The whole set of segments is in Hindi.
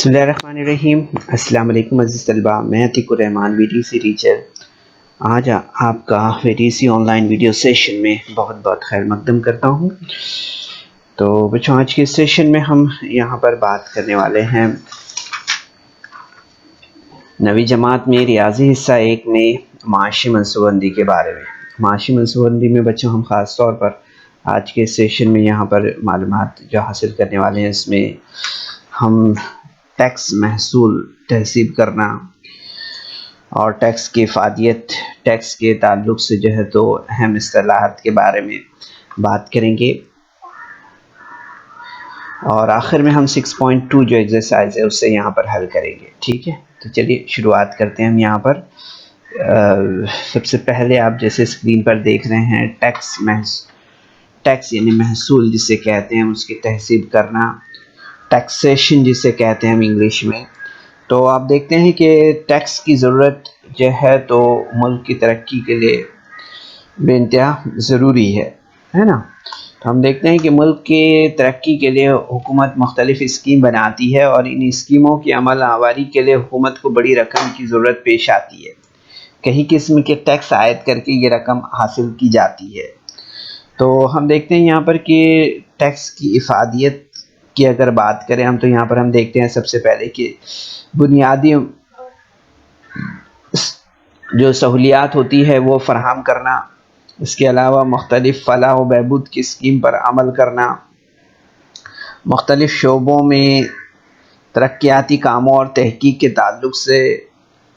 बिस्मिल्लाहिर्रहमानिर्रहीम। अस्सलाम वालेकुम अज़ीज़ तलबा, मैं अतीकुर रहमान वीटीसी टीचर आज आपका वीटीसी ऑनलाइन वीडियो सेशन में बहुत बहुत खैर मकदम करता हूँ। तो बच्चों, आज के सेशन में हम यहाँ पर बात करने वाले हैं नवी जमात में रियाजी हिस्सा 1 में माशी मनसूबबंदी के बारे में। माशी मनसूबबंदी में बच्चों हम ख़ास तौर पर आज के सेशन में यहाँ पर मालूमात जो हासिल करने वाले हैं, इसमें हम टैक्स महसूल तहसीब करना और टैक्स की इफ़ादियत, टैक्स के ताल्लुक़ से जो है तो अहम इस्तिलाहात के बारे में बात करेंगे और आखिर में हम 6.2 जो एक्सरसाइज है उससे यहाँ पर हल करेंगे। ठीक है, तो चलिए शुरुआत करते हैं हम यहाँ पर। सबसे पहले आप जैसे स्क्रीन पर देख रहे हैं टैक्स यानी महसूल जिसे कहते हैं, उसकी तहसीब करना, टैक्सेशन जिसे कहते हैं हम इंग्लिश में। तो आप देखते हैं कि टैक्स की ज़रूरत जो है तो मुल्क की तरक्की के लिए बेइंतहा ज़रूरी है ना। तो हम देखते हैं कि मुल्क के तरक्की के लिए हुकूमत मुख्तलिफ़ स्कीम बनाती है और इन स्कीमों की अमल आवारी के लिए हुकूमत को बड़ी रकम की ज़रूरत पेश आती है। कई किस्म के टैक्स आयद करके ये रकम हासिल की जाती है। तो हम देखते हैं यहाँ पर कि टैक्स की इफ़ादियत की अगर बात करें हम, तो यहाँ पर हम देखते हैं सबसे पहले कि बुनियादी जो सहूलियात होती है वो फ़राहम करना, इसके अलावा मुख्तलिफ़ फ़लाह व बहबूद की स्कीम पर अमल करना, मुख्तलिफ़ शोबों में तरक्याती कामों और तहकीक के ताल्लुक़ से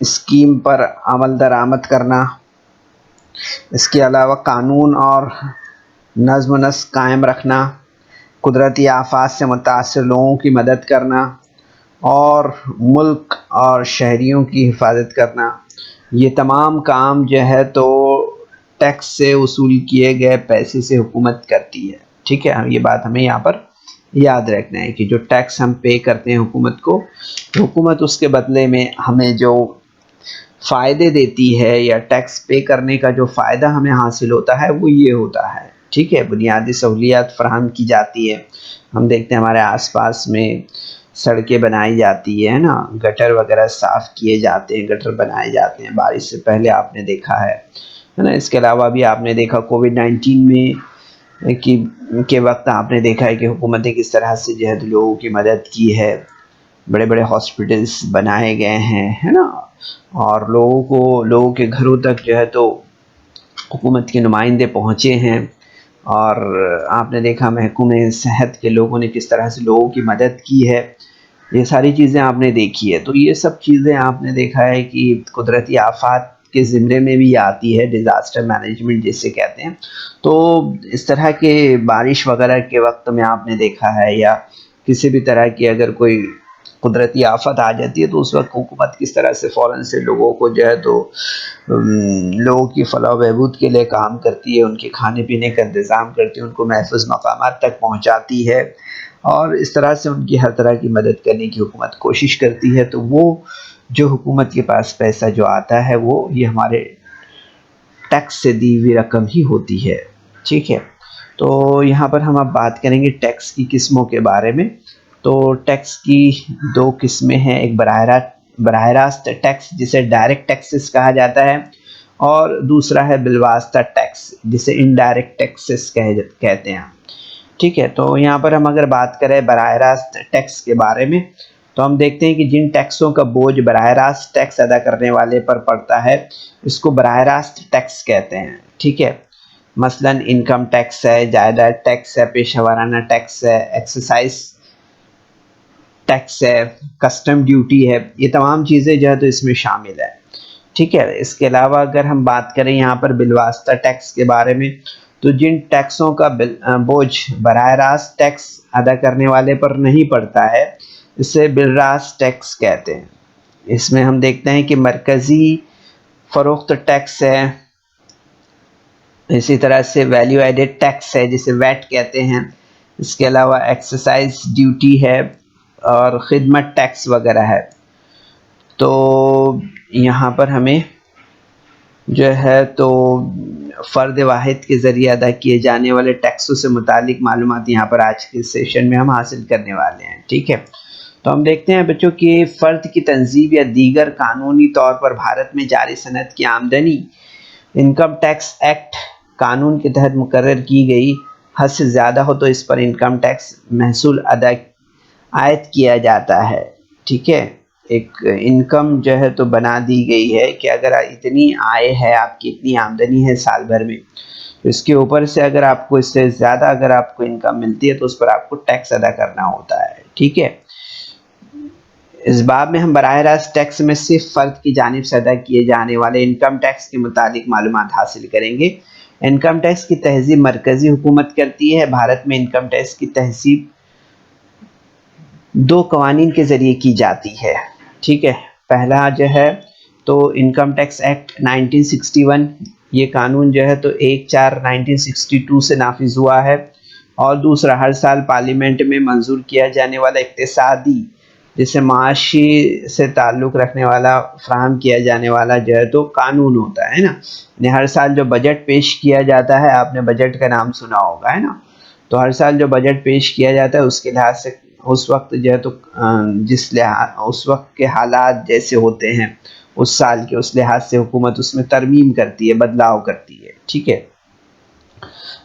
स्कीम पर अमल दरामद करना, इसके अलावा कानून और नज़्म व नस्क कायम रखना, कुदरती आफ़ात से मुतासिर लोगों की मदद करना और मुल्क और शहरियों की हिफाजत करना। ये तमाम काम जो है तो टैक्स से वसूल किए गए पैसे से हुकूमत करती है। ठीक है, ये बात हमें यहाँ पर याद रखना है कि जो टैक्स हम पे करते हैं हुकूमत को, हुकूमत उसके बदले में हमें जो फ़ायदे देती है या टैक्स पे करने का जो फ़ायदा हमें हासिल होता है वो ये होता है। ठीक है, बुनियादी सहूलियात फ़राहम की जाती है। हम देखते हैं हमारे आसपास में सड़कें बनाई जाती है ना, गटर वगैरह साफ़ किए जाते हैं, गटर बनाए जाते हैं बारिश से पहले, आपने देखा है ना। इसके अलावा भी आपने देखा कोविड-19 में के वक्त आपने देखा है कि हुकूमत ने किस तरह से जो है तो लोगों की मदद की है। बड़े बड़े हॉस्पिटल्स बनाए गए हैं, है ना, और लोगों के घरों तक जो है तो हुकूमत के नुमाइंदे पहुँचे हैं और आपने देखा महकमे सेहत के लोगों ने किस तरह से लोगों की मदद की है। ये सारी चीज़ें आपने देखी है। तो ये सब चीज़ें आपने देखा है कि कुदरती आफ़ात के ज़िम्मे में भी आती है, डिज़ास्टर मैनेजमेंट जिसे कहते हैं। तो इस तरह के बारिश वगैरह के वक्त में आपने देखा है या किसी भी तरह की अगर कोई कुदरती आफ़त आ जाती है तो उस वक्त हुकूमत किस तरह से फ़ौरन से लोगों को जो है तो लोगों की फलाह बहबूद के लिए काम करती है, उनके खाने पीने का इंतज़ाम करती है, उनको महफूज मकामात तक पहुँचाती है और इस तरह से उनकी हर तरह की मदद करने की हुकूमत कोशिश करती है। तो वो जो हुकूमत के पास पैसा जो आता है वो ये हमारे टैक्स से दी हुई रकम ही होती है। ठीक है, तो यहाँ पर हम अब बात करेंगे टैक्स की किस्मों के बारे में। तो टैक्स की 2 किस्में हैं, एक बराह रास्त टैक्स जिसे डायरेक्ट टैक्सेस कहा जाता है और दूसरा है बिलवास्ता टैक्स जिसे इनडायरेक्ट टैक्सेस कहते हैं। ठीक है, तो यहाँ पर हम अगर बात करें बराह रास्त टैक्स के बारे में, तो हम देखते हैं कि जिन टैक्सों का बोझ बराह रास्त टैक्स अदा करने वाले पर पड़ता है इसको बराह रास्त टैक्स कहते हैं। ठीक है, मसलन इनकम टैक्स है, जायदाद टैक्स है, पेशेवराना टैक्स है, एक्साइज टैक्स है, कस्टम ड्यूटी है, ये तमाम चीज़ें जो है तो इसमें शामिल है। ठीक है, इसके अलावा अगर हम बात करें यहाँ पर बिलवास्ता टैक्स के बारे में, तो जिन टैक्सों का बोझ बराह रास्त टैक्स अदा करने वाले पर नहीं पड़ता है इसे बिलरास्त टैक्स कहते हैं। इसमें हम देखते हैं कि मरकज़ी फ़रोख्त टैक्स है, इसी तरह से वैल्यू एडेड टैक्स है जिसे वैट कहते हैं, इसके अलावा एक्साइज ड्यूटी है और ख़िदमत टैक्स वगैरह है। तो यहाँ पर हमें जो है तो फ़र्द वाहिद के ज़रिए अदा किए जाने वाले टैक्सों से मुतालिक मालूमात यहाँ पर आज के सेशन में हम हासिल करने वाले हैं। ठीक है, तो हम देखते हैं बच्चों कि फ़र्द की तंजीम या दीगर कानूनी तौर पर भारत में जारी सनद की आमदनी इनकम टैक्स एक्ट कानून के तहत मुकर्रर की गई हद से ज़्यादा हो तो इस पर इनकम टैक्स महसूल आयद किया जाता है। ठीक है, एक इनकम जो है तो बना दी गई है कि अगर इतनी आय है, आपकी इतनी आमदनी है साल भर में, तो इसके ऊपर से अगर आपको इससे ज़्यादा अगर आपको इनकम मिलती है तो उस पर आपको टैक्स अदा करना होता है। ठीक है, इस बाब में हम बराह रास्त टैक्स में सिर्फ फ़र्द की जानिब से अदा किए जाने वाले इनकम टैक्स के मुतालिक मालूमात हासिल करेंगे। इनकम टैक्स की तहज़ीब मरकज़ी हुकूमत करती है। भारत में इनकम टैक्स की तहज़ीब दो कवानीन के ज़रिए की जाती है। ठीक है, पहला जो है तो इनकम टैक्स एक्ट 1961, ये कानून जो है तो 1/4/1962 से नाफिज हुआ है। और दूसरा, हर साल पार्लियामेंट में मंजूर किया जाने वाला इक्तिसादी जिससे माशी से ताल्लुक़ रखने वाला फ्राहम किया जाने वाला जो है तो कानून होता है ना। हर साल जो बजट पेश किया जाता है, आपने बजट का नाम सुना होगा, है ना। तो हर साल जो बजट पेश किया जाता है उसके लिहाज से उस वक्त जो है तो जिस लिहाज उस वक्त के हालात जैसे होते हैं उस साल के, उस लिहाज से हुकूमत उसमें तरमीम करती है, बदलाव करती है। ठीक है,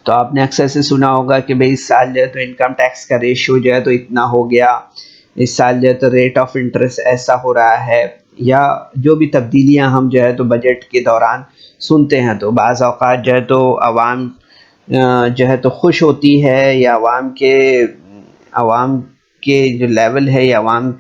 तो आपने अक्सर से सुना होगा कि भाई इस साल जो है तो इनकम टैक्स का रेशियो जो है तो इतना हो गया, इस साल जो है तो रेट ऑफ इंटरेस्ट ऐसा हो रहा है, या जो भी तब्दीलियां हम जो है तो बजट के दौरान सुनते हैं। तो बाज़ औक़ात जो है तो आवाम जो है तो खुश होती है, या आवाम के जो लेवल है या आवाम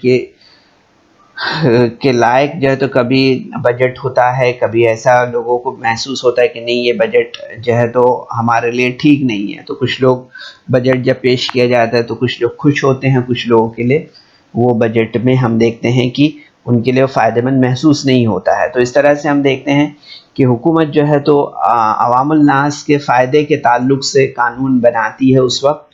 के लायक जो है तो कभी बजट होता है, कभी ऐसा लोगों को महसूस होता है कि नहीं ये बजट जो है तो हमारे लिए ठीक नहीं है। तो कुछ लोग बजट जब पेश किया जाता है तो कुछ लोग खुश होते हैं, कुछ लोगों के लिए वो बजट में हम देखते हैं कि उनके लिए फ़ायदेमंद महसूस नहीं होता है। तो इस तरह से हम देखते हैं कि हुकूमत जो है तो अवामुल नास के फ़ायदे के ताल्लुक़ से कानून बनाती है उस वक्त,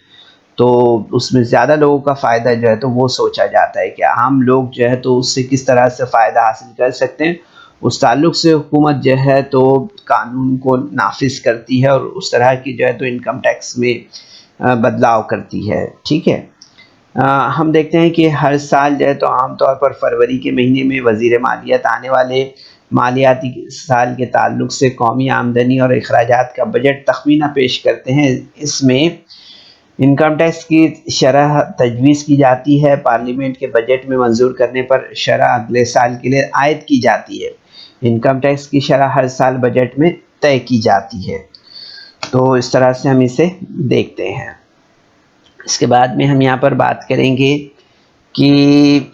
तो उसमें ज़्यादा लोगों का फ़ायदा जो है तो वो सोचा जाता है कि आम लोग जो है तो उससे किस तरह से फ़ायदा हासिल कर सकते हैं। उस ताल्लुक़ से हुकूमत जो है तो कानून को नाफिज करती है और उस तरह की जो है तो इनकम टैक्स में बदलाव करती है। ठीक है, हम देखते हैं कि हर साल जो है तो आम तौर पर फरवरी के महीने में वज़ीर मालियत आने वाले मालियाती साल के ताल्लुक़ से कौमी आमदनी और अखराजात का बजट तख़मीना पेश करते हैं। इसमें इनकम टैक्स की शरह तजवीज़ की जाती है। पार्लियामेंट के बजट में मंजूर करने पर शरह अगले साल के लिए आयद की जाती है। इनकम टैक्स की शरह हर साल बजट में तय की जाती है। तो इस तरह से हम इसे देखते हैं। इसके बाद में हम यहाँ पर बात करेंगे कि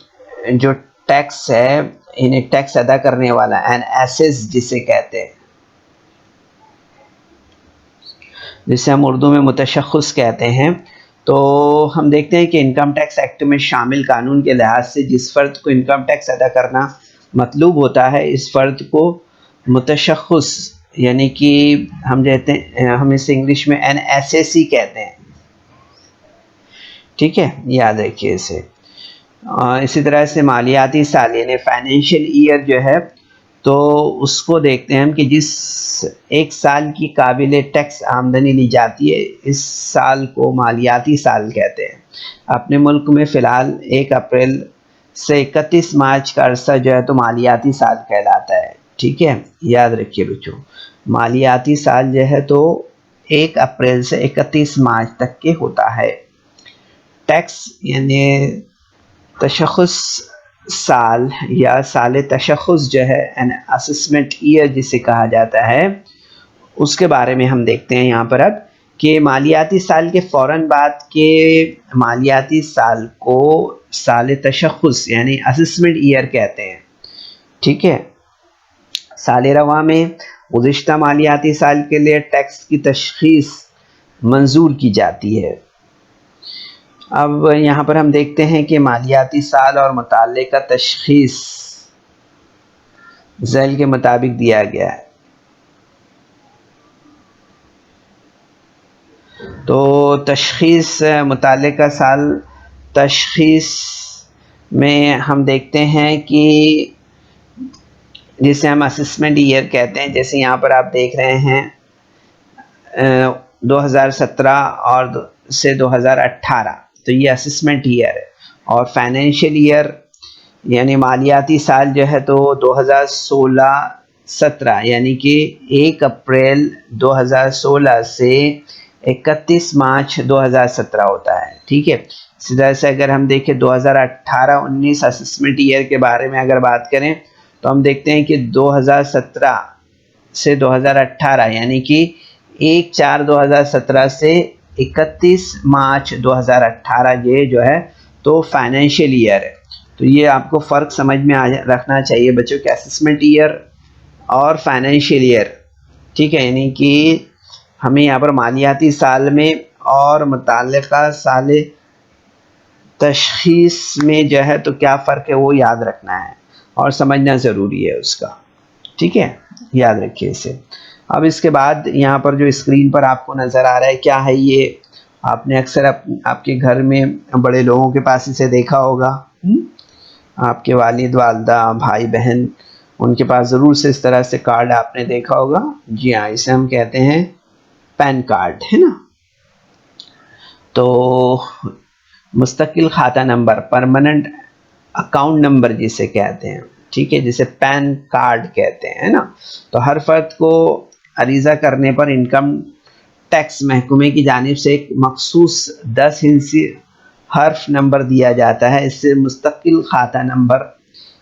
जो टैक्स है, इन्हें टैक्स अदा करने वाला एन एसेस जिसे कहते हैं, जिसे हम उर्दू में मुतशख़्ख़िस कहते हैं। तो हम देखते हैं कि इनकम टैक्स एक्ट में शामिल कानून के लिहाज से जिस फ़र्द को इनकम टैक्स अदा करना मतलूब होता है, इस फ़र्द को मुतशख़्ख़िस यानी कि हम इसे इंग्लिश में एन एस कहते हैं। ठीक है, याद रखिए इसे। इसी तरह से मालियाती साल यानी फाइनेंशियल ईयर जो है तो उसको देखते हैं हम कि जिस एक साल की काबिल टैक्स आमदनी ली जाती है, इस साल को मालियाती साल कहते हैं। अपने मुल्क में फ़िलहाल 1 अप्रैल से 31 मार्च का अरसा जो है तो मालियाती साल कहलाता है। ठीक है, याद रखिए बच्चों, मालियाती साल जो है तो 1 अप्रैल से 31 मार्च तक के होता है। टैक्स यानी तशख़्ख़ुस साल या साल तशख़्ख़ुस जो है एन असेसमेंट ईयर जिसे कहा जाता है, उसके बारे में हम देखते हैं यहाँ पर अब कि मालियाती साल के फ़ौरन बाद के मालियाती साल को साल तशख़्ख़ुस यानी असेसमेंट ईयर कहते हैं। ठीक है, साल रवा में गुज़िश्ता मालियाती साल के लिए टैक्स की तशख़ीस मंजूर की जाती है। अब यहाँ पर हम देखते हैं कि मालियाती साल और मुताल्लिक़ा तशख़ीस ज़ैल के मुताबिक दिया गया है। तो तशख़ीस मुताल्लिक़ा साल तशख़ीस में हम देखते हैं कि जिसे हम असेसमेंट ईयर कहते हैं, जैसे यहाँ पर आप देख रहे हैं 2017 और से 2018, तो ये असेसमेंट ईयर है। और फाइनेंशियल ईयर यानी मालियाती साल जो है तो 2016-17 यानी कि 1 अप्रैल 2016 से 31 मार्च 2017 होता है। ठीक है, इसी तरह से अगर हम देखें 2018-19 असेसमेंट ईयर के बारे में अगर बात करें तो हम देखते हैं कि 2017 से 2018 यानी कि 1/4/2017 से 31 मार्च 2018 ये जो है तो फाइनेंशियल ईयर है। तो ये आपको फ़र्क समझ में रखना चाहिए बच्चों के असेसमेंट ईयर और फाइनेंशियल ईयर। ठीक है, यानी कि हमें यहाँ पर मालियाती साल में और मुताल्लिका साल तशख़ीस में जो है तो क्या फ़र्क है वो याद रखना है और समझना ज़रूरी है उसका। ठीक है, याद रखिए इसे। अब इसके बाद यहाँ पर जो स्क्रीन पर आपको नज़र आ रहा है क्या है ये, आपने अक्सर आपके घर में बड़े लोगों के पास इसे देखा होगा। आपके वालिद वालदा भाई बहन उनके पास ज़रूर से इस तरह से कार्ड आपने देखा होगा। जी हाँ, इसे हम कहते हैं पैन कार्ड, है ना। तो मुस्तकिल खाता नंबर, परमानेंट अकाउंट नंबर जिसे कहते हैं, ठीक है, जिसे पैन कार्ड कहते हैं, है ना। तो हर फर्द को अरीज़ा करने पर इनकम टैक्स महकमे की जानिब से एक मखसूस 10 हिंसी हर्फ नंबर दिया जाता है। इससे मुस्तकिल खाता नंबर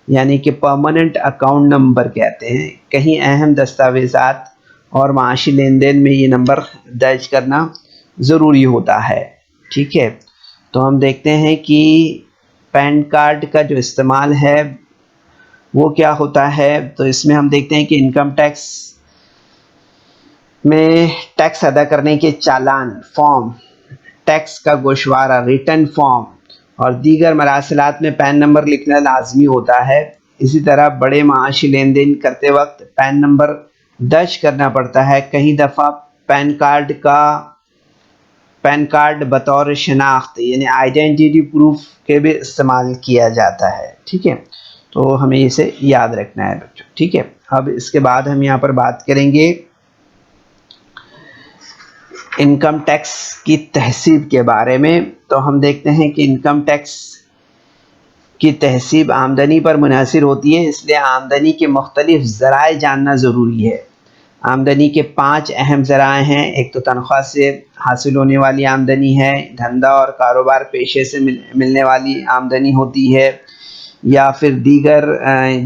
यानी कि परमानेंट अकाउंट नंबर कहते हैं। कहीं अहम दस्तावेज़ात और माशी लेन देन में ये नंबर दर्ज करना ज़रूरी होता है। ठीक है, तो हम देखते हैं कि पैन कार्ड का जो इस्तेमाल है वो क्या होता है। तो इसमें हम देखते हैं कि इनकम टैक्स में टैक्स अदा करने के चालान, फॉर्म, टैक्स का गोशवारा, रिटर्न फॉर्म और दीगर मरासलात में पैन नंबर लिखना लाजमी होता है। इसी तरह बड़े माशी लेन देन करते वक्त पैन नंबर दर्ज करना पड़ता है। कई दफ़ा पैन कार्ड बतौर शनाख्त यानी आइडेंटिटी प्रूफ के भी इस्तेमाल किया जाता है। ठीक है, तो हमें इसे याद रखना है बच्चों। ठीक है, अब इसके बाद हम यहाँ पर बात करेंगे इनकम टैक्स की तहसीब के बारे में। तो हम देखते हैं कि इनकम टैक्स की तहसीब आमदनी पर मुनहसिर होती है, इसलिए आमदनी के मुख्तलिफ ज़राए जानना ज़रूरी है। आमदनी के 5 अहम ज़राए हैं। एक तो तनख्वाह से हासिल होने वाली आमदनी है, धंधा और कारोबार पेशे से मिलने वाली आमदनी होती है, या फिर दीगर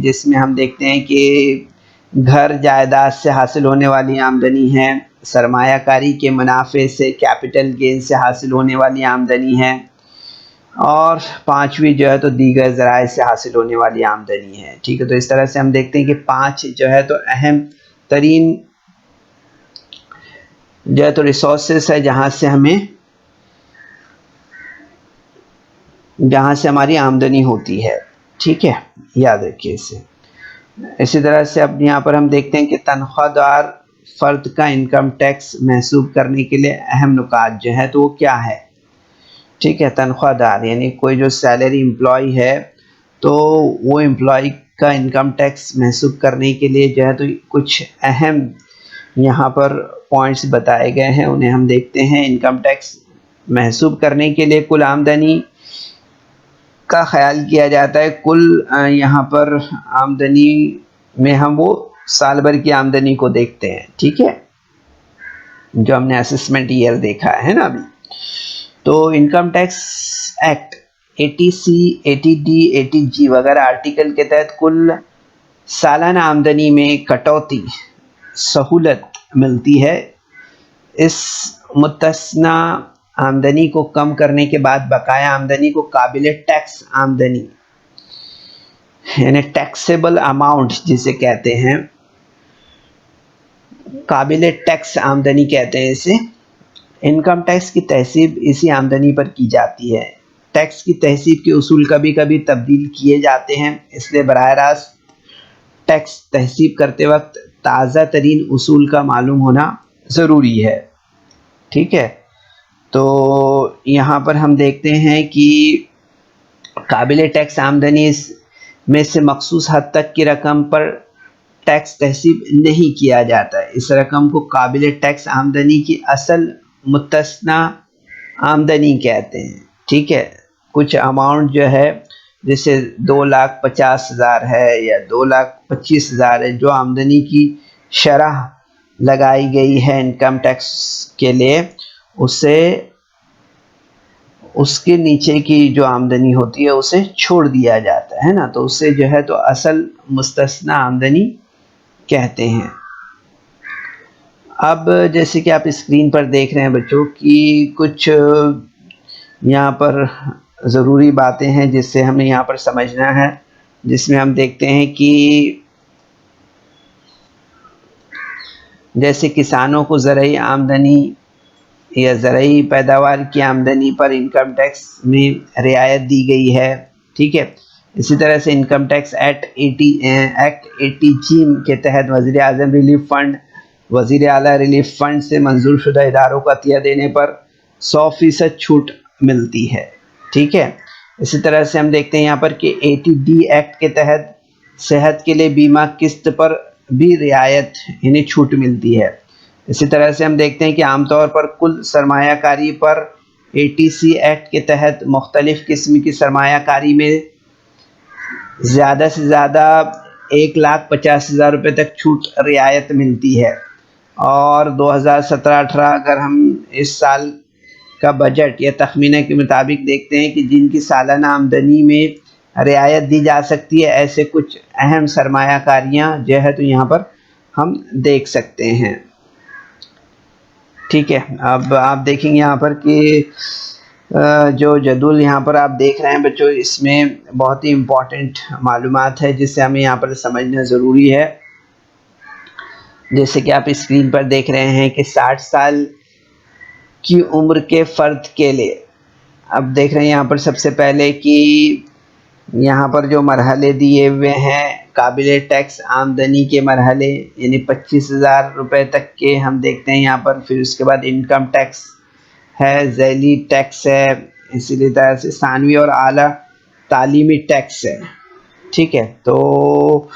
जिसमें हम देखते हैं कि घर जायदाद से हासिल होने वाली आमदनी है, सरमायाकारी के मुनाफे से, कैपिटल गेन से हासिल होने वाली आमदनी है, और 5वीं जो है तो दीगर ज़राए से हासिल होने वाली आमदनी है। ठीक है, तो इस तरह से हम देखते हैं कि 5 जो है तो अहम तरीन जो है तो रिसोर्सेस है जहाँ से हमारी आमदनी होती है। ठीक है, याद रखिए इसे। इसी तरह से अब यहाँ पर हम देखते हैं कि तनख्वाहदार फ़र्द का इनकम टैक्स महसूब करने के लिए अहम नुकात जो है तो वो क्या है। ठीक है, तनख्वाहदार यानी कोई जो सैलरी एम्प्लॉय है तो वो एम्प्लॉय का इनकम टैक्स महसूब करने के लिए जो है तो कुछ अहम यहाँ पर पॉइंट्स बताए गए हैं, उन्हें हम देखते हैं। इनकम टैक्स महसूब करने के लिए कुल आमदनी का ख्याल किया जाता है। कुल यहाँ पर आमदनी में हम वो साल भर की आमदनी को देखते हैं। ठीक है, जो हमने असेसमेंट ईयर देखा है ना अभी। तो income tax act 80C, 80D, 80G वगैरह आर्टिकल के तहत कुल सालाना आमदनी में कटौती सहूलत मिलती है। इस मुत्तस्ना आमदनी को कम करने के बाद बकाया आमदनी को काबिल टैक्स आमदनी यानी टैक्सेबल अमाउंट जिसे कहते हैं, काबिल टैक्स आमदनी कहते हैं इसे। इनकम टैक्स की तहसीब इसी आमदनी पर की जाती है। टैक्स की तहसीब के उसूल कभी कभी तब्दील किए जाते हैं, इसलिए बराह रास्त टैक्स तहसीब करते वक्त ताज़ा तरीन उसूल का मालूम होना ज़रूरी है। ठीक है, तो यहाँ पर हम देखते हैं कि काबिल टैक्स आमदनी में से मखसूस हद तक की रकम पर टैक्स तहसीब नहीं किया जाता है। इस रकम को काबिल टैक्स आमदनी की असल मुत्तस्ना आमदनी कहते हैं। ठीक है, कुछ अमाउंट जो है, जैसे 2,50,000 है या 2,25,000 है, जो आमदनी की शरह लगाई गई है इनकम टैक्स के लिए, उसे उसके नीचे की जो आमदनी होती है उसे छोड़ दिया जाता है ना, तो उससे जो है तो असल मुस्तस्ना आमदनी कहते हैं। अब जैसे कि आप स्क्रीन पर देख रहे हैं बच्चों कि कुछ यहाँ पर ज़रूरी बातें हैं जिससे हमें यहाँ पर समझना है, जिसमें हम देखते हैं कि जैसे किसानों को ज़रूरी आमदनी या ज़रूरी पैदावार की आमदनी पर इनकम टैक्स में रियायत दी गई है, ठीक है। इसी तरह से इनकम टैक्स एक्ट 80G के तहत वज़ीर आज़म रिलीफ फ़ंड, वज़ीर आला रिलीफ फ़ंड से मंजूर शुदा इदारों को अतिया देने पर 100% छूट मिलती है, ठीक है। इसी तरह से हम देखते हैं यहाँ पर कि 80D एक्ट के तहत सेहत के लिए बीमा किस्त पर भी रियायत यानी छूट मिलती है। इसी तरह से हम देखते हैं कि आमतौर पर कुल सरमायाकारी पर ATC एक्ट के तहत मुख्तलिफ़ किस्म की सरमायाकारी में ज़्यादा से ज़्यादा 1,50,000 रुपये तक छूट रियायत मिलती है। और 2017-18 अगर हम इस साल का बजट या तखमीने के मुताबिक देखते हैं कि जिनकी सालाना आमदनी में रियायत दी जा सकती है, ऐसे कुछ अहम सरमायाकारियाँ जो है तो यहाँ पर हम देख सकते हैं, ठीक है। अब आप देखेंगे यहाँ पर कि जो जदूल यहाँ पर आप देख रहे हैं बच्चों, इसमें बहुत ही इम्पोर्टेंट मालूमात है जिससे हमें यहाँ पर समझना ज़रूरी है। जैसे कि आप स्क्रीन पर देख रहे हैं कि 60 साल की उम्र के फ़र्द के लिए, अब देख रहे हैं यहाँ पर सबसे पहले कि यहाँ पर जो मरहले दिए हुए हैं काबिल टैक्स आमदनी के मरहले, यानी 25,000 रुपये तक के हम देखते हैं यहाँ पर। फिर उसके बाद इनकम टैक्स है, झैली टैक्स है, इसी तरह से सानवी और आला तालीमी टैक्स है, ठीक है। तो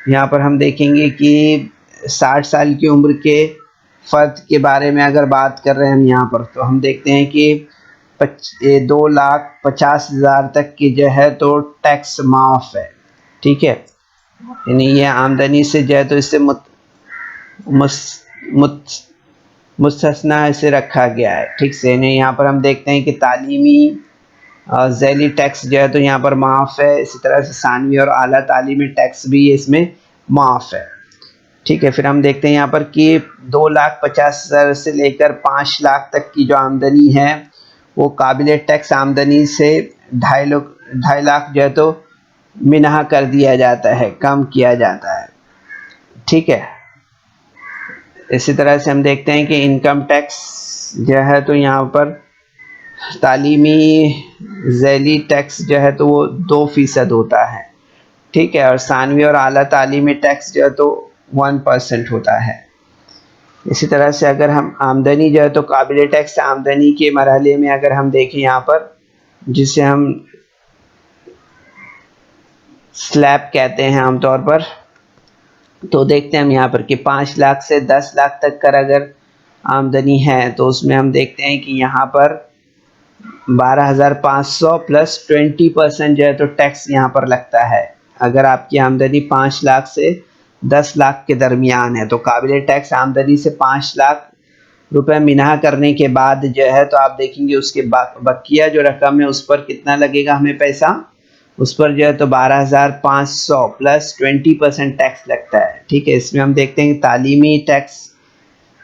यहाँ पर हम देखेंगे कि 60 साल की उम्र के फ़र्द के बारे में अगर बात कर रहे हैं हम यहाँ पर, तो हम देखते हैं कि 2,50,000 तक की जो है तो टैक्स माफ़ है, ठीक है। यानी ये आमदनी से जो है तो इससे मुस्तस्ना इसे रखा गया है, ठीक से। यानी यहाँ पर हम देखते हैं कि तालीमी झैली टैक्स जो है तो यहाँ पर माफ़ है। इसी तरह से सानवी और आला तालीमी टैक्स भी इसमें माफ़ है, ठीक है। फिर हम देखते हैं यहाँ पर कि 2,50,000 से लेकर 5 लाख तक की जो आमदनी है वो काबिल टैक्स आमदनी से 2.5 लाख जो है तो मिनहा कर दिया जाता है, कम किया जाता है, ठीक है। इसी तरह से हम देखते हैं कि इनकम टैक्स जो है तो यहाँ पर तालीमी झैली टैक्स जो है तो वो 2% होता है, ठीक है। और सानवी और आला तालीमी टैक्स जो है तो 1% होता है। इसी तरह से अगर हम आमदनी जो है तो काबिल टैक्स आमदनी के मरहले में अगर हम देखें यहाँ पर, जिसे हम स्लैब कहते हैं आमतौर पर, तो देखते हैं हम यहाँ पर कि 5 लाख से 10 लाख तक कर अगर आमदनी है तो उसमें हम देखते हैं कि यहाँ पर 12,500 प्लस 20% जो है तो टैक्स यहाँ पर लगता है। अगर आपकी आमदनी 5 लाख से 10 लाख के दरमियान है तो काबिल टैक्स आमदनी से 5 लाख रुपए मिनाहा करने के बाद जो है तो आप देखेंगे उसके बकिया जो रकम है उस पर कितना लगेगा हमें पैसा, उस पर जो है तो 12,500 प्लस 20% टैक्स लगता है, ठीक है। इसमें हम देखते हैं कि तालीमी टैक्स,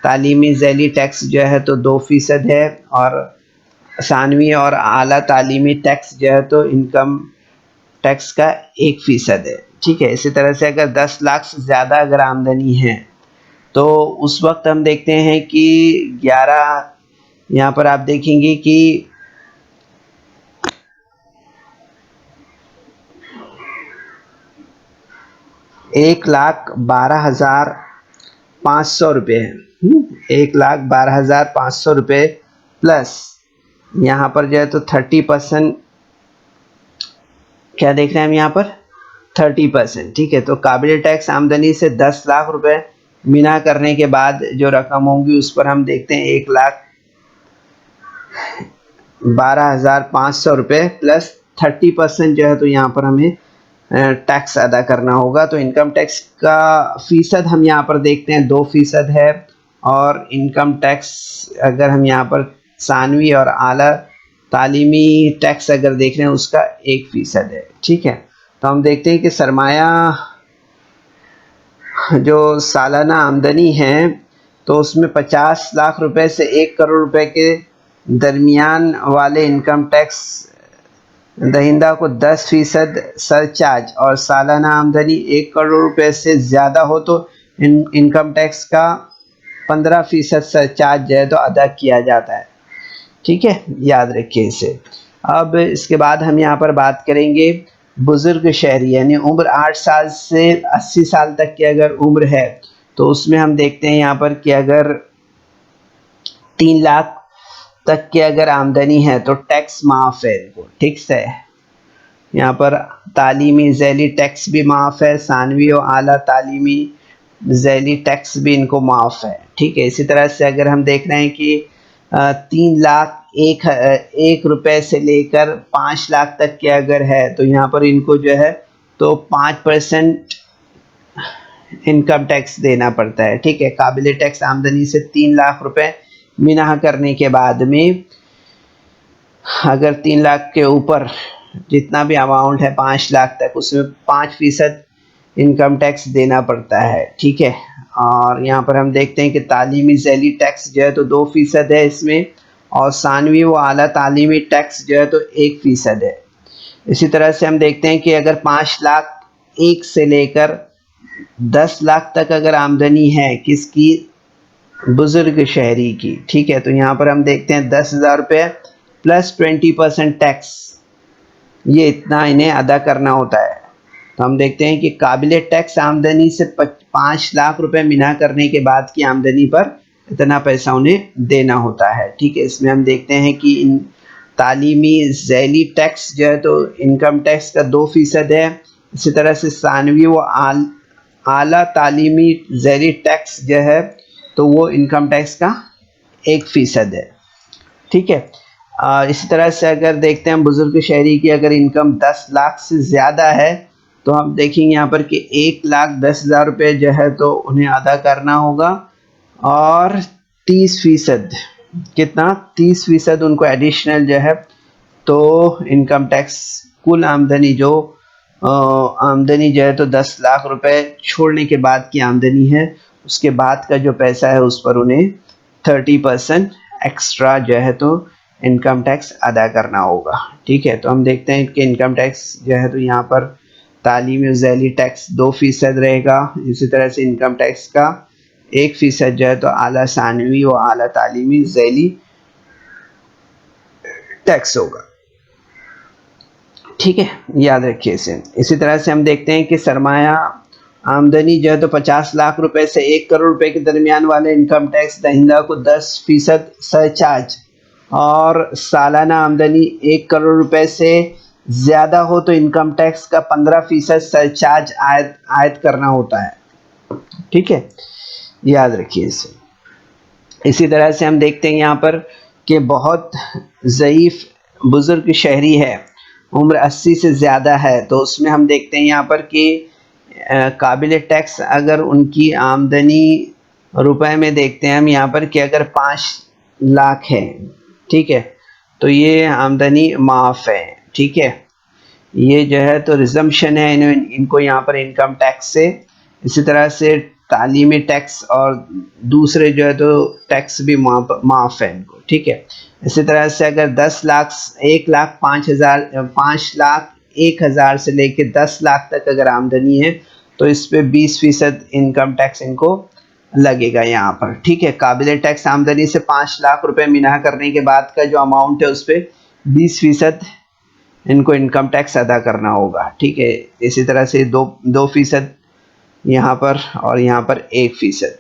तालीमी झैली टैक्स जो है तो 2% है, और सानवी और आला तालीमी टैक्स जो है तो इनकम टैक्स का 1% है, ठीक है। इसी तरह से अगर 10 लाख से ज़्यादा अगर आमदनी है तो उस वक्त हम देखते हैं कि 11, यहाँ पर आप देखेंगे कि 1,12,500 रुपये है, 1,12,500 रुपये प्लस यहाँ पर जो है तो 30%, क्या देख रहे हैं हम यहाँ पर 30%, ठीक है। तो काबिल टैक्स आमदनी से 10 लाख रुपए मिना करने के बाद जो रकम होगी उस पर हम देखते हैं 12,500 रुपये प्लस 30% जो है तो यहाँ पर हमें टैक्स अदा करना होगा। तो इनकम टैक्स का फ़ीसद हम यहाँ पर देखते हैं 2% है, और इनकम टैक्स अगर हम यहाँ पर सानवी और आला तालीमी टैक्स अगर देख रहे हैं उसका 1% है। ठीक है, तो हम देखते हैं कि सरमाया जो सालाना आमदनी है तो उसमें 50 लाख रुपए से 1 करोड़ रुपए के दरमियान वाले इनकम टैक्स दहिंदा को 10% सरचार्ज, और सालाना आमदनी 1 करोड़ रुपए से ज़्यादा हो तो इनकम टैक्स का 15% सरचार्ज जो है तो अदा किया जाता है। ठीक है, याद रखिए इसे। अब इसके बाद हम यहाँ पर बात करेंगे बुज़ुर्ग शहरी, यानी उम्र 8 साल से 80 साल तक की अगर उम्र है तो उसमें हम देखते हैं यहाँ पर कि अगर 3 लाख तक की अगर आमदनी है तो टैक्स माफ़ है इनको। ठीक से, यहाँ पर तालीमी झैली टैक्स भी माफ़ है, सानवी और आला तालीमी झैली टैक्स भी इनको माफ़ है। ठीक है, इसी तरह से अगर हम देख रहे हैं कि 3 लाख 1 रुपए से लेकर 5 लाख तक के अगर है तो यहाँ पर इनको जो है तो 5% इनकम टैक्स देना पड़ता है। ठीक है, काबिल टैक्स आमदनी से 3 लाख रुपए मिनाह करने के बाद में अगर 3 लाख के ऊपर जितना भी अमाउंट है 5 लाख तक उसमें 5% इनकम टैक्स देना पड़ता है। ठीक है, और यहाँ पर हम देखते हैं कि तालीमी झैली टैक्स जो है तो 2% है इसमें, और सानवी व आला तालीमी टैक्स जो है तो 1% है। इसी तरह से हम देखते हैं कि अगर 5 लाख 1 से लेकर 10 लाख तक अगर आमदनी है किसकी, बुजुर्ग शहरी की। ठीक है, तो यहाँ पर हम देखते हैं 10,000 रुपये प्लस 20% टैक्स, ये इतना इन्हें अदा करना होता है। तो हम देखते हैं कि काबिल टैक्स आमदनी से 5 लाख रुपए मिना करने के बाद की आमदनी पर इतना पैसा उन्हें देना होता है। ठीक है, इसमें हम देखते हैं कि इन तालीमी झैली टैक्स जो है तो इनकम टैक्स का 2% है। इसी तरह से सानवी व आला तालीमी झैली टैक्स जो है तो वो इनकम टैक्स का 1% है। ठीक है, इसी तरह से अगर देखते हैं बुजुर्ग शहरी की अगर इनकम 10 लाख से ज़्यादा है तो हम देखेंगे यहाँ पर कि 1,10,000 रुपये जो है तो उन्हें अदा करना होगा, और 30% कितना, 30% उनको एडिशनल जो है तो इनकम टैक्स कुल आमदनी जो आमदनी जो है तो 10 लाख रुपए छोड़ने के बाद की आमदनी है उसके बाद का जो पैसा है उस पर उन्हें 30% एक्स्ट्रा जो है तो इनकम टैक्स अदा करना होगा। ठीक है, तो हम देखते हैं कि इनकम टैक्स जो है तो यहाँ पर तालीमी झैली टैक्स 2% रहेगा। इसी तरह से इनकम टैक्स का 1% जो है तो आला सानवी व आला तालीमी झैली टैक्स होगा। ठीक है, याद रखिए इसे। इसी तरह से हम देखते हैं कि सरमाया आमदनी जो है तो 50 लाख रुपए से 1 करोड़ रुपए के दरमियान वाले इनकम टैक्स दहिंदा को 10% सरचार्ज, और सालाना आमदनी 1 करोड़ रुपए से ज़्यादा हो तो इनकम टैक्स का 15% सरचार्ज आयद करना होता है। ठीक है, याद रखिए इसे। इसी तरह से हम देखते हैं यहाँ पर कि बहुत ज़ईफ़ बुज़ुर्ग शहरी है, उम्र 80 से ज़्यादा है, तो उसमें हम देखते हैं यहाँ पर कि काबिल टैक्स अगर उनकी आमदनी रुपए में देखते हैं हम यहाँ पर कि अगर 5 लाख है, ठीक है, तो ये आमदनी माफ़ है। ठीक है, ये जो है तो रिजम्पशन है इनको यहाँ पर इनकम टैक्स से। इसी तरह से तालीमी टैक्स और दूसरे जो है तो टैक्स भी माफ़ है इनको। ठीक है, इसी तरह से अगर 10 लाख 1,05,000 से लेकर 10 लाख तक अगर आमदनी है तो इस पे 20% इनकम टैक्स इनको लगेगा यहाँ पर। ठीक है, काबिल टैक्स आमदनी से 5 लाख रुपए मिना करने के बाद का जो अमाउंट है उस पर 20% इनको इनकम टैक्स अदा करना होगा। ठीक है, इसी तरह से 2% यहाँ पर और यहाँ पर 1%।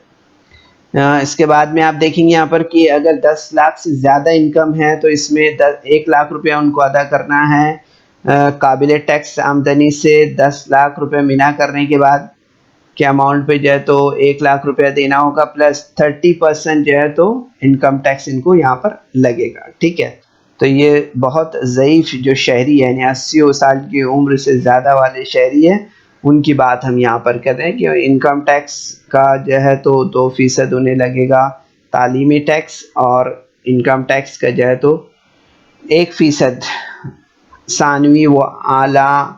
इसके बाद में आप देखेंगे यहाँ पर कि अगर 10 लाख से ज़्यादा इनकम है तो इसमें 1 लाख रुपया उनको अदा करना है काबिल टैक्स आमदनी से 10 लाख रुपए मिना करने के बाद के अमाउंट पे जो है तो 1 लाख रुपया देना होगा, प्लस 30% जो है तो इनकम टैक्स इनको यहाँ पर लगेगा। ठीक है, तो ये बहुत ज़ईफ़ जो शहरी है, यानी 80 साल की उम्र से ज़्यादा वाले शहरी हैं, उनकी बात हम यहाँ पर कर रहे हैं कि इनकम टैक्स का जो है तो 2% उन्हें लगेगा तालीमी टैक्स, और इनकम टैक्स का जो है तो 1% सानवी व आला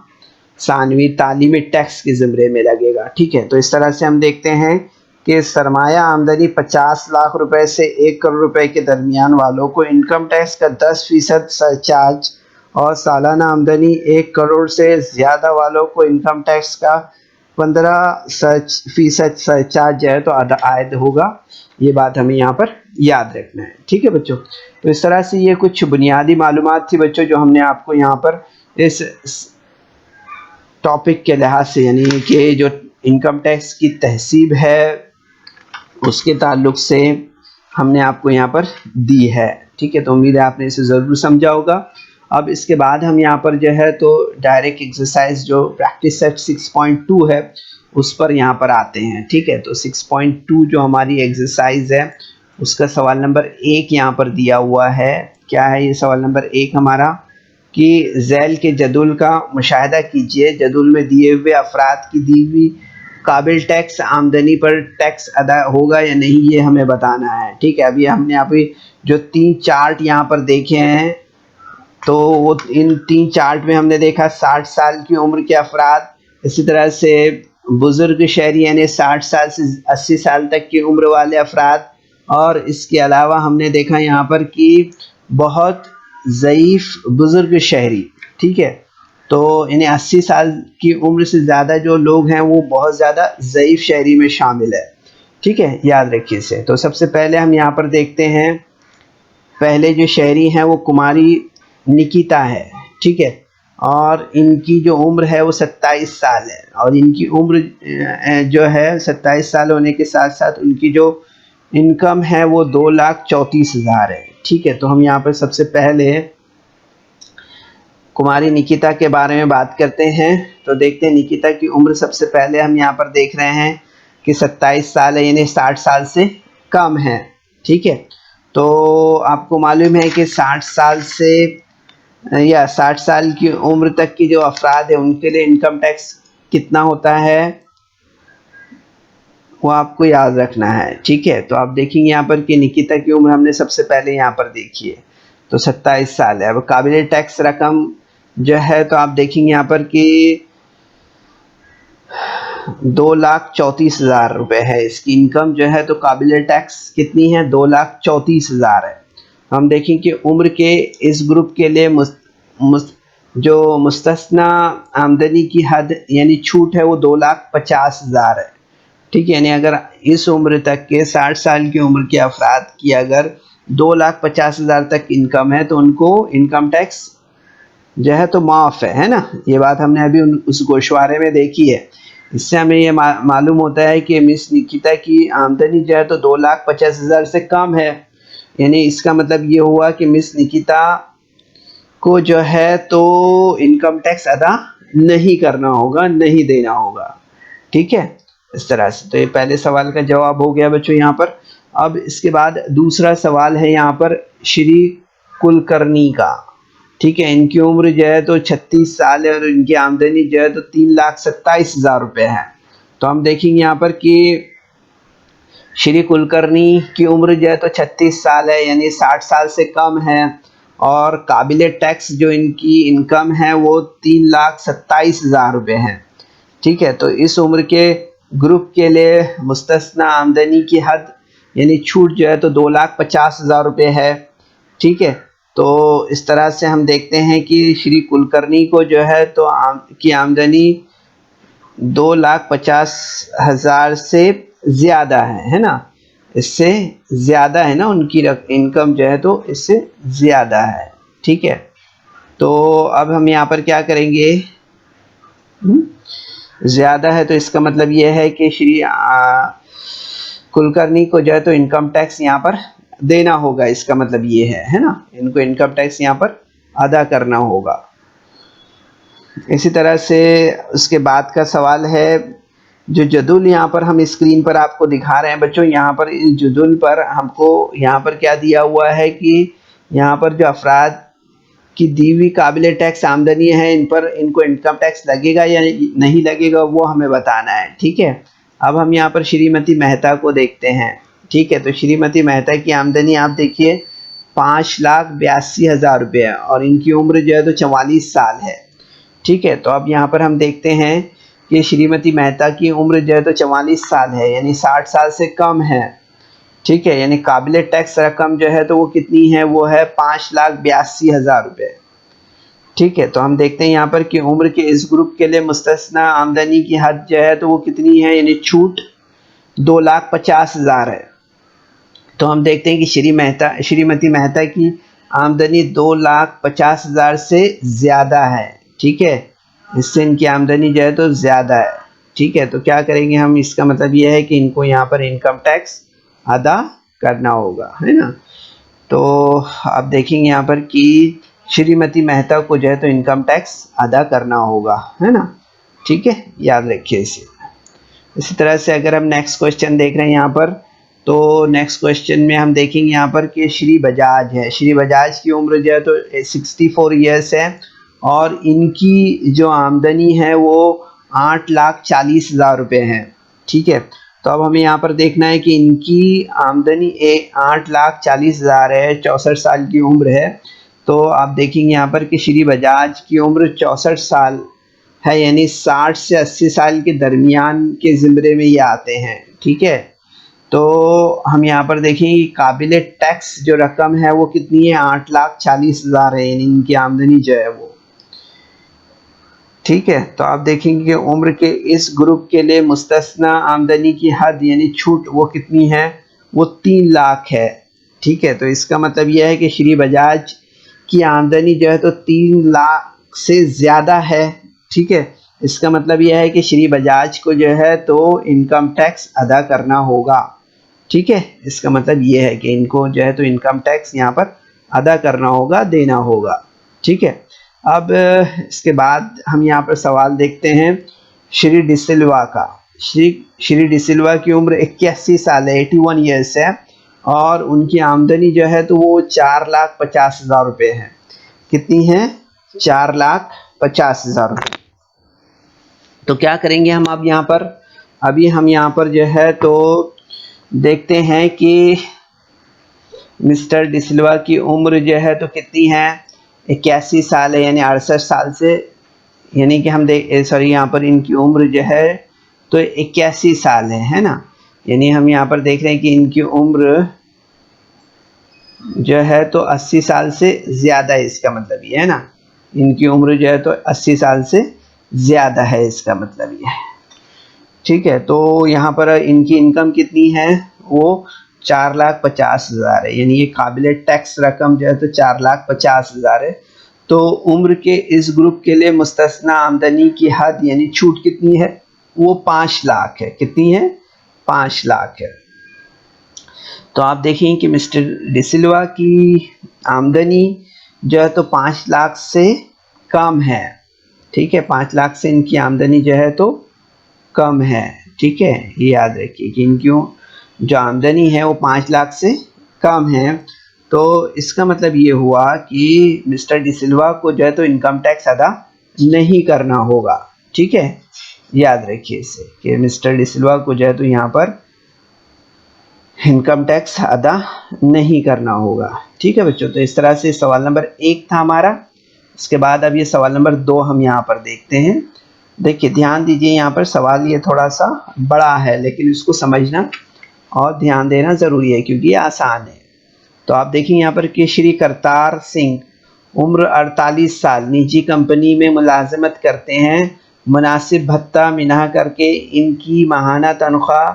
सानवी तालीमी टैक्स के ज़िम्मे में लगेगा। ठीक है, तो इस तरह से हम देखते हैं कि सरमाया आमदनी 50 लाख रुपए से 1 करोड़ रुपए के दरमियान वालों को इनकम टैक्स का 10% सरचार्ज, और सालाना आमदनी 1 करोड़ से ज़्यादा वालों को इनकम टैक्स का 15% सरचार्ज जो है तो आयद होगा। ये बात हमें यहाँ पर याद रखना है। ठीक है बच्चों, तो इस तरह से ये कुछ बुनियादी मालूमात थी बच्चों जो हमने आपको यहाँ पर इस टॉपिक के लिहाज से, यानी कि जो इनकम टैक्स की तहसीब है उसके ताल्लुक से हमने आपको यहाँ पर दी है। ठीक है, तो उम्मीद है आपने इसे ज़रूर समझा होगा। अब इसके बाद हम यहाँ पर जो है तो डायरेक्ट एक्सरसाइज जो प्रैक्टिस सेट 6.2 है उस पर यहाँ पर आते हैं। ठीक है, तो 6.2 जो हमारी एक्सरसाइज है उसका सवाल नंबर 1 यहाँ पर दिया हुआ है। क्या है ये सवाल नंबर 1 हमारा, कि झैल के जदुल का मुशाहिदा कीजिए, जदुल में दिए हुए अफराद की दी हुई काबिल टैक्स आमदनी पर टैक्स अदा होगा या नहीं, ये हमें बताना है। ठीक है, अभी हमने अभी जो 3 चार्ट यहाँ पर देखे हैं, तो वो इन 3 चार्ट में हमने देखा 60 साल की उम्र के अफराद, इसी तरह से बुज़ुर्ग शहरी यानी 60 साल से 80 साल तक की उम्र वाले अफराद, और इसके अलावा हमने देखा यहाँ पर कि बहुत ज़ईफ़ बुज़ुर्ग शहरी। ठीक है, तो इन्हें 80 साल की उम्र से ज़्यादा जो लोग हैं वो बहुत ज़्यादा ज़ईफ़ शहरी में शामिल है। ठीक है, याद रखिए इसे। तो सबसे पहले हम यहाँ पर देखते हैं, पहले जो शहरी हैं वो कुमारी निकिता है। ठीक है, और इनकी जो उम्र है वो 27 साल है, और इनकी उम्र जो है 27 साल होने के साथ साथ उनकी जो इनकम है वो 2,34,000 है। ठीक है, तो हम यहाँ पर सबसे पहले कुमारी निकिता के बारे में बात करते हैं। तो देखते हैं निकिता की उम्र सबसे पहले हम यहाँ पर देख रहे हैं कि 27 साल है, यानी 60 साल से कम है। ठीक है, तो आपको मालूम है कि 60 साल से या 60 साल की उम्र तक की जो अफराद है उनके लिए इनकम टैक्स कितना होता है वो आपको याद रखना है। ठीक है, तो आप देखेंगे यहाँ पर कि निकिता की उम्र हमने सबसे पहले यहाँ पर देखी है, तो 27 साल है। अब काबिल टैक्स रकम जो है तो आप देखेंगे यहाँ पर कि 2,34,000 रुपये है इसकी इनकम जो है, तो काबिल टैक्स कितनी है, 2,34,000 है। हम देखें कि उम्र के इस ग्रुप के लिए जो मुस्तस्ना आमदनी की हद यानी छूट है वो 2,50,000 है। ठीक है, यानी अगर इस उम्र तक के 60 साल की उम्र के अफराद की अगर 2,50,000 तक इनकम है तो उनको इनकम टैक्स जो है तो माफ़ है ना। ये बात हमने अभी उस गोशवारे में देखी है। इससे हमें ये मालूम होता है कि मिस निकिता की आमदनी जो है तो 2,50,000 से कम है, यानी इसका मतलब ये हुआ कि मिस निकिता को जो है तो इनकम टैक्स अदा नहीं करना होगा, नहीं देना होगा। ठीक है, इस तरह से। तो ये पहले सवाल का जवाब हो गया बच्चों यहाँ पर। अब इसके बाद दूसरा सवाल है यहाँ पर श्री कुलकर्णी का। ठीक है, इनकी उम्र जो है तो 36 साल है और इनकी आमदनी जो है तो 3,27,000 रुपये है। तो हम देखेंगे यहाँ पर कि श्री कुलकर्णी की उम्र जो है तो 36 साल है, यानी 60 साल से कम है, और काबिल टैक्स जो इनकी इनकम है वो 3,27,000 रुपये है। ठीक है, तो इस उम्र के ग्रुप के लिए मुस्तस्ना आमदनी की हद यानी छूट जो है तो 2,50,000 रुपये है। ठीक है, तो इस तरह से हम देखते हैं कि श्री कुलकर्णी को जो है तो की आमदनी 2,50,000 से ज़्यादा है ना, इससे ज़्यादा है ना, उनकी इनकम जो है तो इससे ज़्यादा है। ठीक है, तो अब हम यहाँ पर क्या करेंगे, ज़्यादा है तो इसका मतलब ये है कि श्री कुलकर्णी को जो है तो इनकम टैक्स यहाँ पर देना होगा, इसका मतलब ये है ना, इनको इनकम टैक्स यहाँ पर अदा करना होगा। इसी तरह से उसके बाद का सवाल है, जो जदुल यहाँ पर हम स्क्रीन पर आपको दिखा रहे हैं बच्चों, यहाँ पर इस जदुल पर हमको यहाँ पर क्या दिया हुआ है कि यहाँ पर जो अफराद की दी हुई काबिल टैक्स आमदनी है, इन पर इनको इनकम टैक्स लगेगा या नहीं लगेगा वो हमें बताना है। ठीक है, अब हम यहाँ पर श्रीमती मेहता को देखते हैं। ठीक है, तो श्रीमती मेहता की आमदनी आप देखिए 5,82,000 रुपये है और इनकी उम्र जो है तो 44 साल है। ठीक है, तो अब यहाँ पर हम देखते हैं कि श्रीमती मेहता की उम्र जो है तो 44 साल है, यानी 60 साल से कम है। ठीक है, यानी काबिल टैक्स रकम जो है तो वो कितनी है, वो है 5,82,000 रुपये। ठीक है, तो हम देखते हैं यहाँ पर कि उम्र के इस ग्रुप के लिए मुस्तस्ना आमदनी की हद जो है तो वो कितनी है, यानी छूट 2,50,000 है। तो हम देखते हैं कि श्रीमती मेहता की आमदनी 2,50,000 से ज़्यादा है। ठीक है, इससे इनकी आमदनी जो है तो ज़्यादा है। ठीक है, तो क्या करेंगे हम, इसका मतलब ये है कि इनको यहाँ पर इनकम टैक्स अदा करना होगा, है ना। तो आप देखेंगे यहाँ पर कि श्रीमती मेहता को जो है तो इनकम टैक्स अदा करना होगा, है ना। ठीक है, याद रखिए इसे। इसी तरह से अगर हम नेक्स्ट क्वेश्चन देख रहे हैं यहाँ पर, तो नेक्स्ट क्वेश्चन में हम देखेंगे यहाँ पर कि श्री बजाज है। श्री बजाज की उम्र जो है तो 64 ईयर्स है और इनकी जो आमदनी है वो 8,40,000 रुपये है। ठीक है, तो अब हमें यहाँ पर देखना है कि इनकी आमदनी 8,40,000 है, 64 साल की उम्र है। तो आप देखेंगे यहाँ पर कि श्री बजाज की उम्र 64 साल है, यानी 60 से 80 साल के दरमियान के ज़िम्रे में ये आते हैं। ठीक है, तो हम यहाँ पर देखेंगे कि काबिल टैक्स जो रकम है वो कितनी है, 8,40,000 है, यानी इनकी आमदनी जो है वो। ठीक है, तो आप देखेंगे कि उम्र के इस ग्रुप के लिए मुस्तस्ना आमदनी की हद यानी छूट वो कितनी है, वो 3 लाख है। ठीक है, तो इसका मतलब यह है कि श्री बजाज की आमदनी जो है तो 3 लाख से ज़्यादा है। ठीक है, इसका मतलब यह है कि श्री बजाज को जो है तो इनकम टैक्स अदा करना होगा। ठीक है, इसका मतलब ये है कि इनको जो है तो इनकम टैक्स यहाँ पर अदा करना होगा, देना होगा। ठीक है, अब इसके बाद हम यहाँ पर सवाल देखते हैं श्री डिसिल्वा का। श्री डिसिल्वा की उम्र 81 साल है, 81 ईयर्स है और उनकी आमदनी जो है तो वो 4,50,000 रुपये है। कितनी है, 4,50,000 रुपये। तो क्या करेंगे हम अब यहाँ पर, अभी हम यहाँ पर जो है तो देखते हैं कि मिस्टर डिसिल्वा की उम्र जो है तो कितनी है, 81 साल है, यानी 68 साल से, यानी कि हम यहाँ पर इनकी उम्र जो है तो 81 साल है ना। यानी हम यहाँ पर देख रहे हैं कि इनकी उम्र जो है तो 80 साल से ज़्यादा है, इसका मतलब ये है ना, इनकी उम्र जो है तो 80 साल से ज़्यादा है, इसका मतलब ये है। ठीक है, तो यहाँ पर इनकी इनकम कितनी है, वो 4,50,000 है, यानी ये काबिल टैक्स रकम जो है तो 4,50,000 है। तो उम्र के इस ग्रुप के लिए मुस्तस्ना आमदनी की हद यानी छूट कितनी है, वो 5 लाख है। कितनी है, 5 लाख है। तो आप देखें कि मिस्टर डिसिल्वा की आमदनी जो है तो 5 लाख से कम है। ठीक है, 5 लाख से इनकी आमदनी जो है तो कम है। ठीक है, ये याद रखिए कि इनकी जो आमदनी है वो 5 लाख से कम है। तो इसका मतलब ये हुआ कि मिस्टर डिसिल्वा को जो है तो इनकम टैक्स अदा नहीं करना होगा। ठीक है, याद रखिए इसे कि मिस्टर डिसिल्वा को जो है तो यहाँ पर इनकम टैक्स अदा नहीं करना होगा। ठीक है बच्चों, तो इस तरह से सवाल नंबर 1 था हमारा। उसके बाद अब ये सवाल नंबर 2 हम यहाँ पर देखते हैं। देखिए ध्यान दीजिए, यहाँ पर सवाल ये थोड़ा सा बड़ा है लेकिन इसको समझना और ध्यान देना ज़रूरी है क्योंकि ये आसान है। तो आप देखिए यहाँ पर कि श्री करतार सिंह, उम्र 48 साल, निजी कंपनी में मुलाजमत करते हैं। मुनासिब भत्ता मिना करके इनकी माहाना तनख्वाह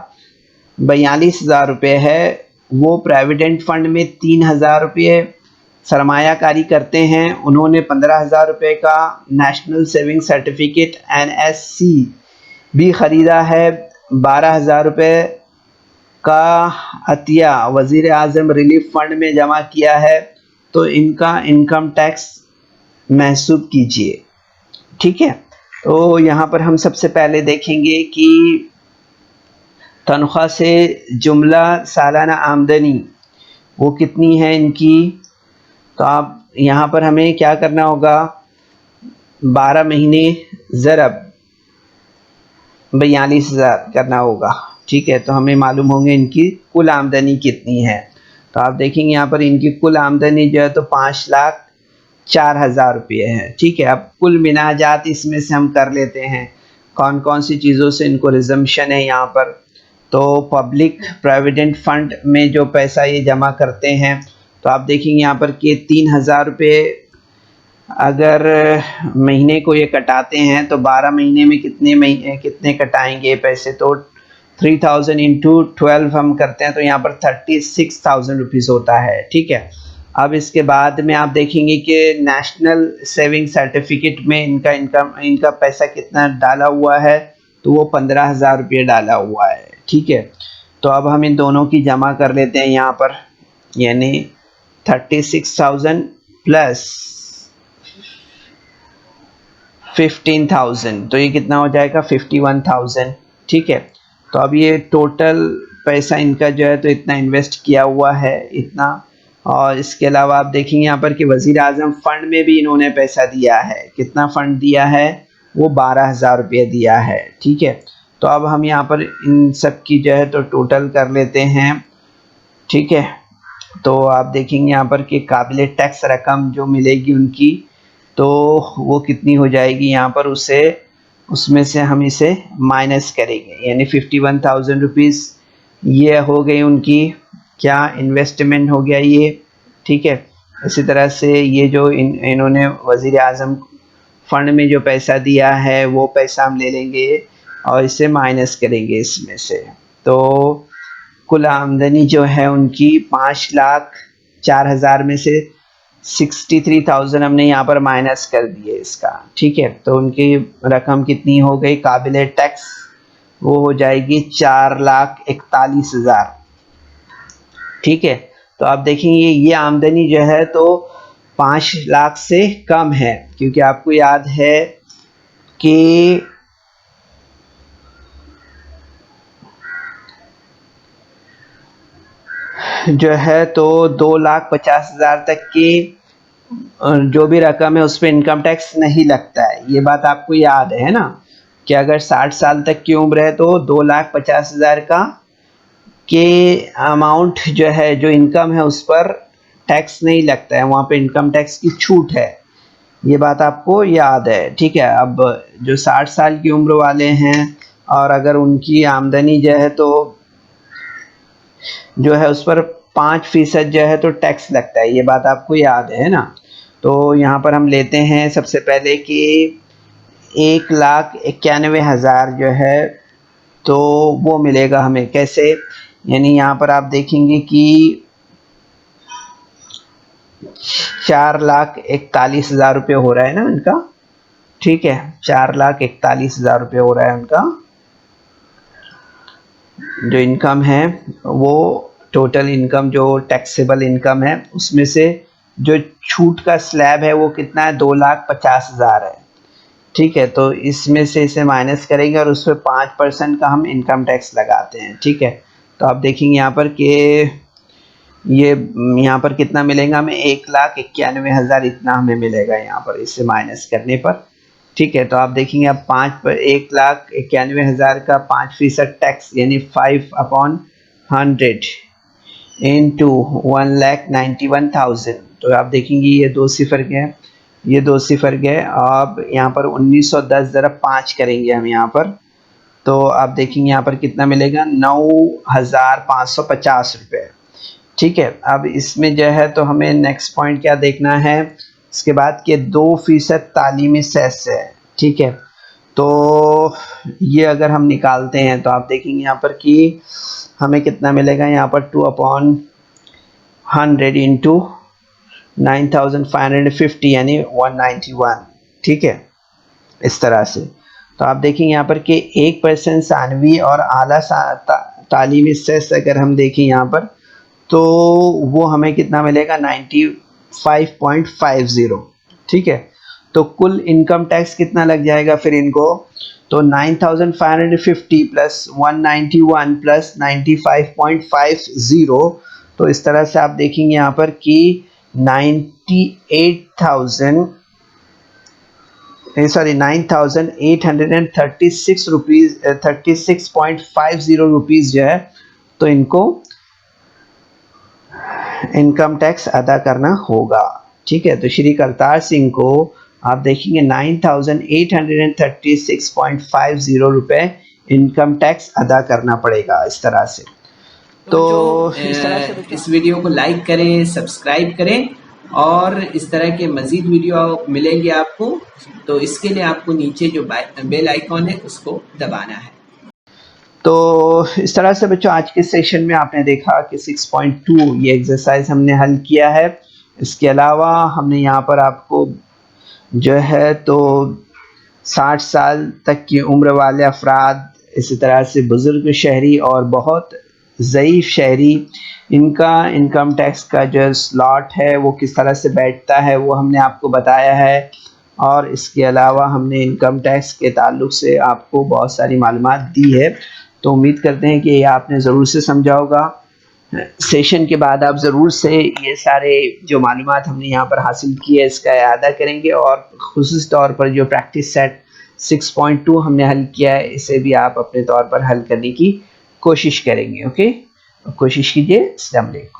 42,000 रुपये है। वो प्रोविडेंट फंड में 3,000 रुपये सरमायाकारी करते हैं। उन्होंने 15,000 रुपये का नेशनल सेविंग सर्टिफिकेट NSC भी ख़रीदा है। 12,000 रुपये का अतिया वज़ीर आज़म रिलीफ फंड में जमा किया है। तो इनका इनकम टैक्स महसूब कीजिए। ठीक है, तो यहाँ पर हम सबसे पहले देखेंगे कि तनख्वाह से जुमला सालाना आमदनी वो कितनी है इनकी। तो आप यहाँ पर हमें क्या करना होगा, 12 महीने ज़रब 42,000 करना होगा। ठीक है, तो हमें मालूम होंगे इनकी कुल आमदनी कितनी है। तो आप देखेंगे यहाँ पर इनकी कुल आमदनी जो है तो 5,04,000 रुपये है। ठीक है, अब कुल मिनाजात इसमें से हम कर लेते हैं कौन कौन सी चीज़ों से इनको रिजम्पशन है यहाँ पर। तो पब्लिक प्रोविडेंट फंड में जो पैसा ये जमा करते हैं, तो आप देखेंगे यहाँ पर कि 3,000 रुपये अगर महीने को ये कटाते हैं तो 12 महीने में कितने कटाएंगे पैसे, तो 3,000 इंटू 12 हम करते हैं तो यहाँ पर 36,000 रुपीज़ होता है। ठीक है, अब इसके बाद में आप देखेंगे कि नेशनल सेविंग सर्टिफिकेट में इनका पैसा कितना डाला हुआ है, तो वो 15,000 रुपये डाला हुआ है। ठीक है, तो अब हम इन दोनों की जमा कर लेते हैं यहाँ पर, यानी 36,000 प्लस 15,000, तो ये कितना हो जाएगा 51,000। ठीक है, तो अब ये टोटल पैसा इनका जो है तो इतना इन्वेस्ट किया हुआ है इतना। और इसके अलावा आप देखेंगे यहाँ पर कि वज़ीर आज़म फंड में भी इन्होंने पैसा दिया है। कितना फ़ंड दिया है, वो 12,000 रुपये दिया है। ठीक है, तो अब हम यहाँ पर इन सब की जो है तो टोटल कर लेते हैं। ठीक है, तो आप देखेंगे यहाँ पर कि काबिल टैक्स रकम जो मिलेगी उनकी, तो वो कितनी हो जाएगी यहाँ पर, उसमें से हम इसे माइनस करेंगे, यानी 51,000 रुपीज़ ये हो गई उनकी क्या इन्वेस्टमेंट हो गया ये। ठीक है, इसी तरह से ये जो इन्होंने वज़ीर आज़म फंड में जो पैसा दिया है वो पैसा हम ले लेंगे और इसे माइनस करेंगे इसमें से। तो कुल आमदनी जो है उनकी 5,04,000 में से 63,000 हमने यहाँ पर माइनस कर दिए इसका। ठीक है, तो उनकी रकम कितनी हो गई काबिल टैक्स, वो हो जाएगी 4,41,000। ठीक है, तो आप देखेंगे ये आमदनी जो है तो 5 लाख से कम है, क्योंकि आपको याद है कि जो है तो 2,50,000 तक की जो भी रकम है उस पर इनकम टैक्स नहीं लगता है। ये बात आपको याद है ना, कि अगर 60 साल तक की उम्र है तो 2,50,000 का के अमाउंट जो है, जो इनकम है उस पर टैक्स नहीं लगता है, वहाँ पे इनकम टैक्स की छूट है। ये बात आपको याद है। ठीक है, अब जो 60 साल की उम्र वाले हैं और अगर उनकी आमदनी जो है तो जो है उस पर 5% जो है तो टैक्स लगता है, ये बात आपको याद है ना। तो यहाँ पर हम लेते हैं सबसे पहले कि 1,91,000 जो है तो वो मिलेगा हमें कैसे, यानी यहाँ पर आप देखेंगे कि 4,41,000 रुपये हो रहा है ना उनका। ठीक है, 4,41,000 रुपये हो रहा है उनका जो इनकम है, वो टोटल इनकम जो टैक्सेबल इनकम है उसमें से जो छूट का स्लैब है वो कितना है, 2,50,000 है। ठीक है, तो इसमें से इसे माइनस करेंगे और उस पर 5% का हम इनकम टैक्स लगाते हैं। ठीक है, तो आप देखेंगे यहाँ पर कि ये यहाँ पर कितना मिलेगा हमें, 1,91,000 इतना हमें मिलेगा यहाँ पर इससे माइनस करने पर। ठीक है, तो आप देखेंगे अब 1,91,000 का 5% टैक्स, यानी 5/100 इंटू 1,91,000, तो आप देखेंगे ये 2 सिफर गए, ये 2 सिफर गए। अब यहाँ पर 1910 ज़रा 5 करेंगे हम यहाँ पर, तो आप देखेंगे यहाँ पर कितना मिलेगा, 9,550 रुपये। ठीक है, अब इसमें जो है तो हमें नेक्स्ट पॉइंट क्या देखना है इसके बाद कि 2% तालीमी सेस है। ठीक है, तो ये अगर हम निकालते हैं तो आप देखेंगे यहाँ पर कि हमें कितना मिलेगा, यहाँ पर 2/100 इंटू 9,550 यानी 191। ठीक है, इस तरह से। तो आप देखेंगे यहाँ पर कि 1% सानवी और आला तालीमी सेस अगर हम देखें यहाँ पर, तो वो हमें कितना मिलेगा, 95.50। ठीक है, तो कुल इनकम टैक्स कितना लग जाएगा फिर इनको, तो 9,550 प्लस 191 प्लस 95.50। तो इस तरह से आप देखेंगे यहाँ पर कि 9,836 रुपीज़ 36.50 रुपीज़ जो है तो इनको इनकम टैक्स अदा करना होगा। ठीक है, तो श्री करतार सिंह को आप देखेंगे 9,836.50 रुपए इनकम टैक्स अदा करना पड़ेगा इस तरह से। तो इस तरह से इस वीडियो को लाइक करें, सब्सक्राइब करें और इस तरह के मज़ीद वीडियो मिलेंगे आपको। तो इसके लिए आपको नीचे जो बेल आइकॉन है उसको दबाना है। तो इस तरह से बच्चों आज के सेशन में आपने देखा कि 6.2 ये एक्सरसाइज हमने हल किया है। इसके अलावा हमने यहाँ पर आपको जो है तो 60 साल तक की उम्र वाले अफराद, इसी तरह से बुज़ुर्ग शहरी और बहुत ज़ईफ़ शहरी, इनका इनकम टैक्स का जो स्लॉट है वो किस तरह से बैठता है वो हमने आपको बताया है। और इसके अलावा हमने इनकम टैक्स के ताल्लुक़ से आपको बहुत सारी मालूमात दी है। तो उम्मीद करते हैं कि ये आपने ज़रूर से समझा होगा। सेशन के बाद आप ज़रूर से ये सारे जो मालूमात हमने यहाँ पर हासिल की है इसका इआदा करेंगे और ख़ुसूस तौर पर जो प्रैक्टिस सेट 6.2 हमने हल किया है इसे भी आप अपने तौर पर हल करने की कोशिश करेंगे। ओके, कोशिश कीजिए। अस्सलाम वालेकुम।